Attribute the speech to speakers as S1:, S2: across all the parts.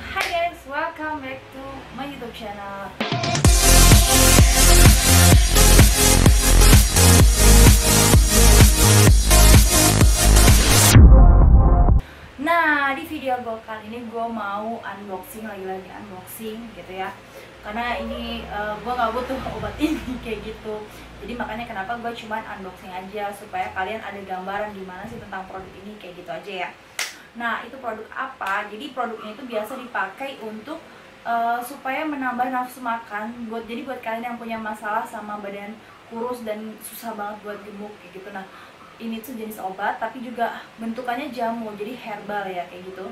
S1: Hi guys, welcome back to my YouTube channel. Nah, di video gue kali ini gue mau unboxing, lagi-lagi unboxing gitu ya. Karena ini gue gak butuh obat ini kayak gitu. Jadi makanya kenapa gue cuman unboxing aja, supaya kalian ada gambaran gimana sih tentang produk ini, kayak gitu aja ya. Nah, itu produk apa? Jadi produk ini tuh biasa dipakai untuk supaya menambah nafsu makan. Jadi buat kalian yang punya masalah sama badan kurus dan susah banget buat gemuk kayak gitu. Nah, ini tuh jenis obat tapi juga bentukannya jamu, jadi herbal ya kayak gitu.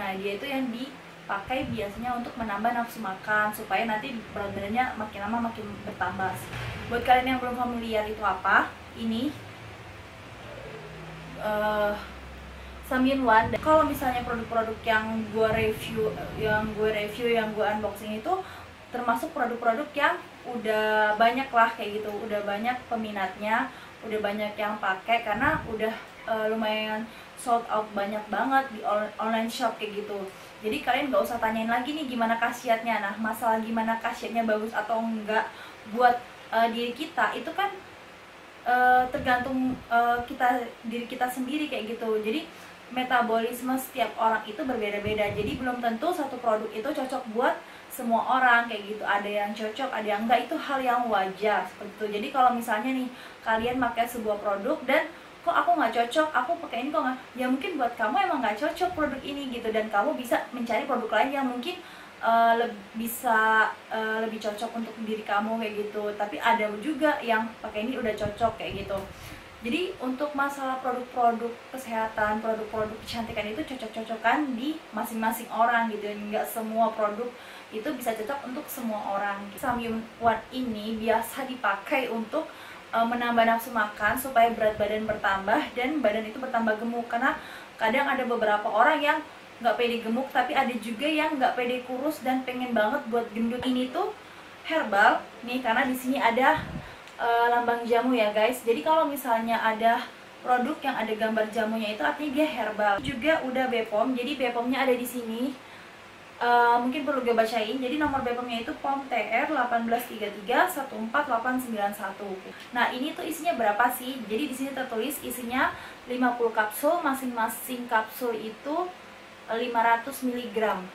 S1: Nah, dia itu yang dipakai biasanya untuk menambah nafsu makan supaya nanti berat badannya makin lama makin bertambah. Buat kalian yang belum familiar itu apa? Ini Samyun Wan. Kalau misalnya produk-produk yang gue review, yang gue unboxing itu termasuk produk-produk yang udah banyak lah kayak gitu, udah banyak peminatnya, udah banyak yang pakai karena udah lumayan sold out banyak banget di online shop kayak gitu. Jadi kalian gak usah tanyain lagi nih gimana khasiatnya. Nah, masalah gimana khasiatnya bagus atau enggak buat diri kita itu kan tergantung diri kita sendiri kayak gitu. Jadi metabolisme setiap orang itu berbeda-beda. Jadi belum tentu satu produk itu cocok buat semua orang kayak gitu. Ada yang cocok, ada yang enggak, itu hal yang wajar seperti itu. Jadi kalau misalnya nih kalian pakai sebuah produk dan kok aku nggak cocok, aku pakai ini kok nggak, ya mungkin buat kamu emang nggak cocok produk ini gitu, dan kamu bisa mencari produk lain yang mungkin bisa lebih cocok untuk diri kamu kayak gitu. Tapi ada juga yang pakai ini udah cocok kayak gitu. Jadi untuk masalah produk-produk kesehatan, produk-produk kecantikan itu cocok-cocokan di masing-masing orang gitu. Nggak semua produk itu bisa cocok untuk semua orang. Samyun Wan ini biasa dipakai untuk menambah nafsu makan supaya berat badan bertambah dan badan itu bertambah gemuk. Karena kadang ada beberapa orang yang nggak pede gemuk, tapi ada juga yang nggak pede kurus dan pengen banget buat gendut. Ini tuh herbal nih, karena di sini ada lambang jamu ya guys. Jadi kalau misalnya ada produk yang ada gambar jamunya itu artinya dia herbal. Juga udah BPOM, jadi BPOM-nya ada di sini. Mungkin perlu gue bacain. Jadi nomor BPOM-nya itu POM TR 183314891. Nah, ini tuh isinya berapa sih? Jadi di sini tertulis isinya 50 kapsul, masing-masing kapsul itu 500 mg.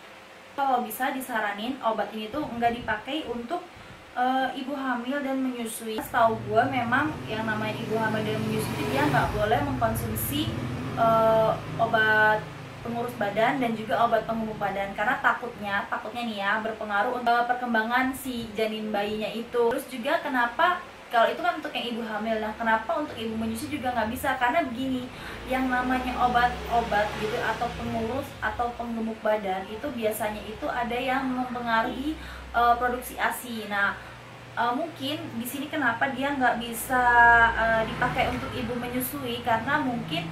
S1: Kalau bisa disaranin obat ini tuh enggak dipakai untuk ibu hamil dan menyusui. Setahu gue memang yang namanya ibu hamil dan menyusui dia nggak boleh mengkonsumsi obat pengurus badan dan juga obat penggemuk badan, karena takutnya nih ya berpengaruh untuk perkembangan si janin bayinya itu. Terus juga kenapa kalau itu kan untuk yang ibu hamil, nah kenapa untuk ibu menyusui juga nggak bisa? Karena begini, yang namanya obat-obat gitu atau pengurus atau penggemuk badan itu biasanya itu ada yang mempengaruhi produksi ASI. Nah, mungkin di sini kenapa dia nggak bisa dipakai untuk ibu menyusui, karena mungkin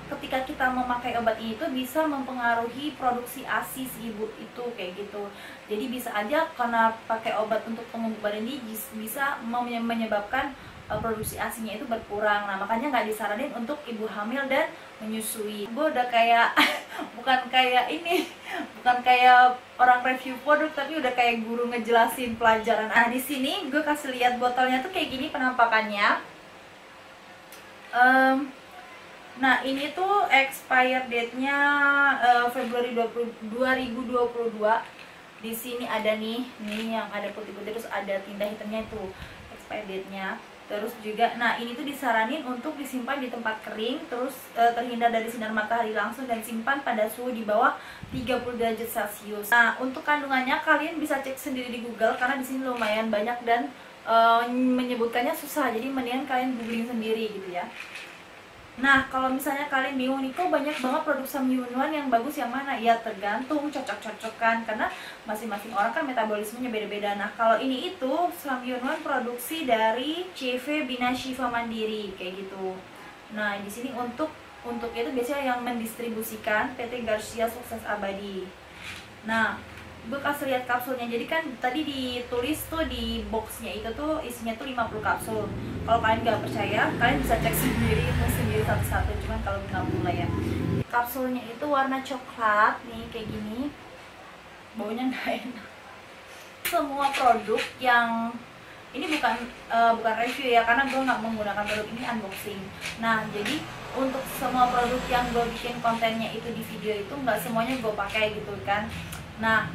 S1: ketika kita memakai obat ini tuh bisa mempengaruhi produksi ASI si ibu itu kayak gitu. Jadi bisa aja karena pakai obat untuk penggemuk badan ini bisa menyebabkan produksi ASINya itu berkurang. Nah, makanya nggak disaranin untuk ibu hamil dan menyusui. Gue udah kayak bukan kayak orang review produk, tapi udah kayak guru ngejelasin pelajaran. Nah, di sini gue kasih lihat botolnya tuh kayak gini penampakannya. Nah, ini tuh expire date-nya Februari 2022. Di sini ada nih yang ada putih-putih, terus ada tinta hitamnya itu expire date-nya. Terus juga, nah ini tuh disaranin untuk disimpan di tempat kering, terus terhindar dari sinar matahari langsung, dan simpan pada suhu di bawah 30 derajat Celcius. Nah, untuk kandungannya kalian bisa cek sendiri di Google, karena di sini lumayan banyak dan menyebutkannya susah. Jadi mendingan kalian googling sendiri gitu ya. Nah, kalau misalnya kalian bingung nih, kok banyak banget produk Samyun Wan, yang bagus yang mana? Ya tergantung, cocok-cocokan, karena masing-masing orang kan metabolismenya beda-beda. Nah, kalau ini itu Samyun Wan produksi dari CV Bina Shifa Mandiri kayak gitu. Nah, di sini untuk itu biasanya yang mendistribusikan PT Garcia Sukses Abadi. Nah, gue kasih lihat kapsulnya. Jadi kan tadi ditulis tuh di boxnya itu tuh isinya tuh 50 kapsul. Kalau kalian nggak percaya, kalian bisa cek sendiri satu-satu, cuman kalau nggak mulai ya. Kapsulnya itu warna coklat nih kayak gini. baunya nggak enak. Semua produk yang ini bukan review ya, karena gue nggak menggunakan produk ini, unboxing. Nah, jadi untuk semua produk yang gue bikin kontennya itu di video itu nggak semuanya gue pakai gitu kan. Nah,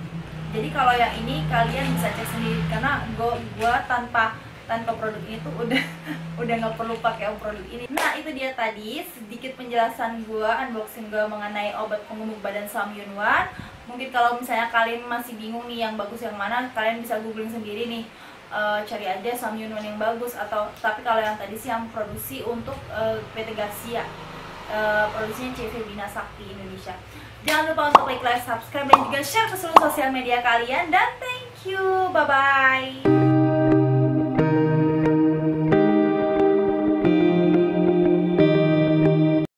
S1: jadi kalau yang ini kalian bisa cek sendiri, karena gue tanpa produk ini tuh udah nggak perlu pakai produk ini. Nah, itu dia tadi sedikit penjelasan gue, unboxing gue mengenai obat penggemuk badan Samyunwan. Mungkin kalau misalnya kalian masih bingung nih yang bagus yang mana, kalian bisa googling sendiri nih. Cari aja Samyunwan yang bagus, atau tapi kalau yang tadi sih yang produksi untuk PT Garcia, produksinya CV Bina Sakti Indonesia. Jangan lupa untuk like, subscribe, dan juga share ke seluruh sosial media kalian. Dan thank you, bye bye.